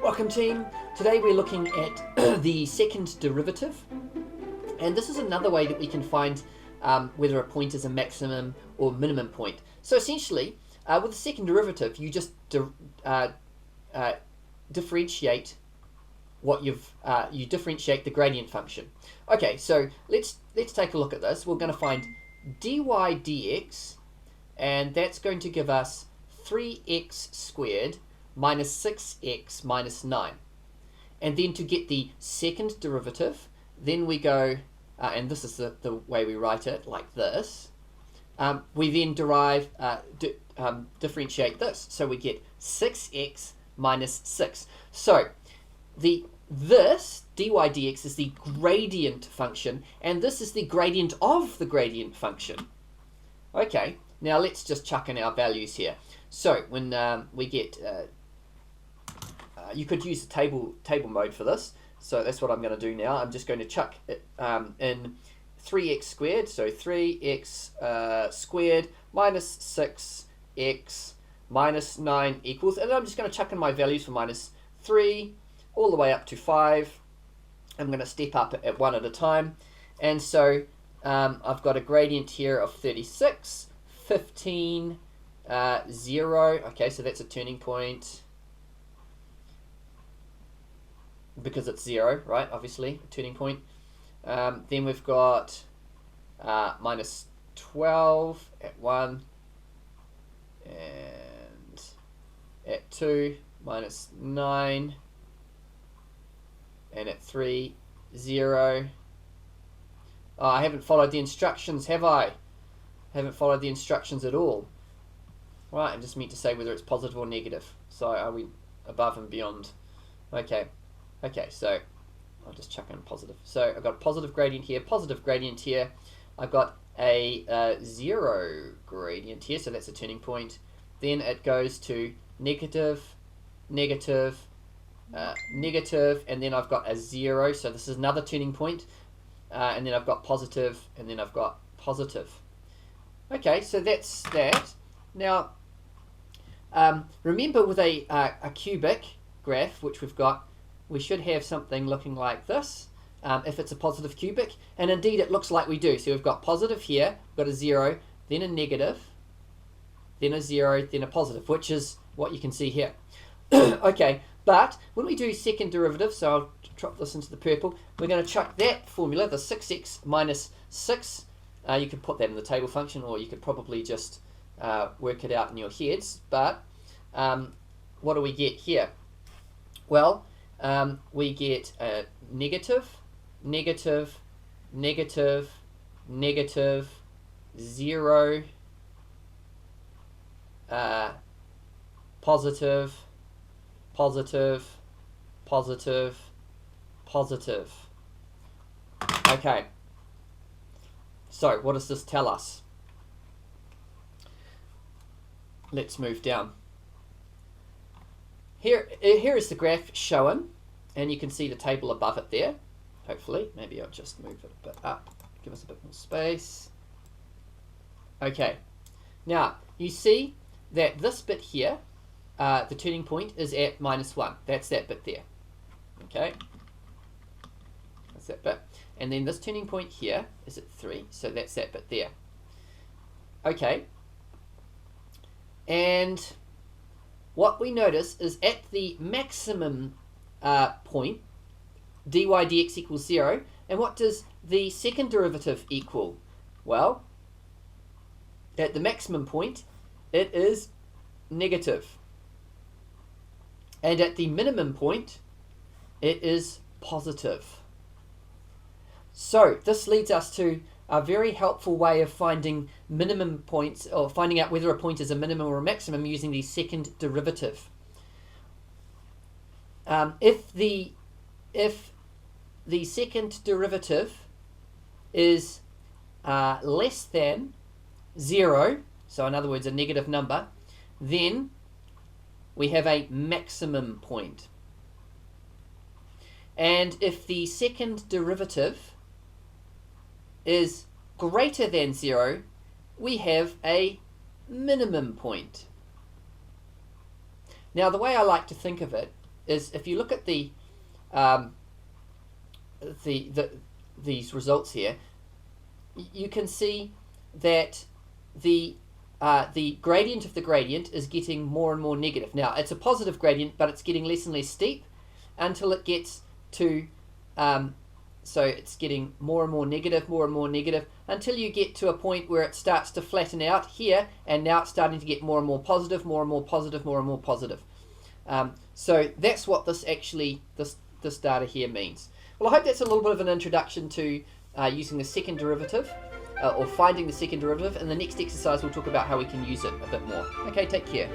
Welcome team. Today we're looking at the second derivative, and this is another way that we can find whether a point is a maximum or minimum point. So essentially with the second derivative you just differentiate what you differentiate the gradient function. Okay, so let's take a look at this. We're going to find dy dx, and that's going to give us 3x squared minus 6x minus 9. And then to get the second derivative, then we go, and this is the way we write it, like this. We then differentiate this. So we get 6x minus 6. So this dy dx is the gradient function, and this is the gradient of the gradient function. Okay, now let's just chuck in our values here. So when we get you could use the table mode for this, so that's what I'm going to do now. I'm just going to chuck it in 3x squared, so 3x squared minus 6x minus 9 equals, and I'm just going to chuck in my values for minus 3 all the way up to 5. I'm going to step up at one at a time, and so I've got a gradient here of 36, 15, 0. Okay, so that's a turning point because it's 0, right? Obviously, a turning point. Then we've got minus 12 at 1, and at 2, minus 9, and at 3, 0. Oh, I haven't followed the instructions, have I? Haven't followed the instructions at all. Right, I just meant to say whether it's positive or negative. So are we above and beyond? Okay. Okay, so I'll just chuck in positive. So I've got a positive gradient here, positive gradient here. I've got a 0 gradient here, so that's a turning point. Then it goes to negative, negative, negative, and then I've got a 0, so this is another turning point. And then I've got positive, and then I've got positive. Okay, so that's that. Now, remember with a cubic graph, which we've got, we should have something looking like this if it's a positive cubic, and indeed it looks like we do. So we've got positive here, we've got a 0, then a negative, then a 0, then a positive, which is what you can see here. Okay, but when we do second derivative, so I'll drop this into the purple, we're going to chuck that formula, the 6x minus 6. You could put that in the table function, or you could probably just work it out in your heads. But what do we get here? Well, we get negative, negative, negative, negative, 0, positive, positive, positive, positive. Okay. So what does this tell us? Let's move down. Here is the graph shown, and you can see the table above it there. Hopefully, maybe I'll just move it a bit up, give us a bit more space. Okay, now you see that this bit here, the turning point is at minus 1. That's that bit there. Okay, that's that bit. And then this turning point here is at 3, so that's that bit there. Okay, and what we notice is at the maximum point, dy dx equals 0, and what does the second derivative equal? Well, at the maximum point, it is negative. And at the minimum point, it is positive. So this leads us to a very helpful way of finding minimum points, or finding out whether a point is a minimum or a maximum, using the second derivative. If the second derivative is less than 0, so in other words a negative number, then we have a maximum point. And if the second derivative is greater than 0, we have a minimum point. Now, the way I like to think of it is if you look at these results here, you can see that the gradient of the gradient is getting more and more negative. Now, it's a positive gradient, but it's getting less and less steep until it gets to, so it's getting more and more negative, until you get to a point where it starts to flatten out here, and now it's starting to get more and more positive, more and more positive, more and more positive. So that's what this data here means. Well, I hope that's a little bit of an introduction to using the second derivative, or finding the second derivative. In the next exercise, we'll talk about how we can use it a bit more. Okay, take care.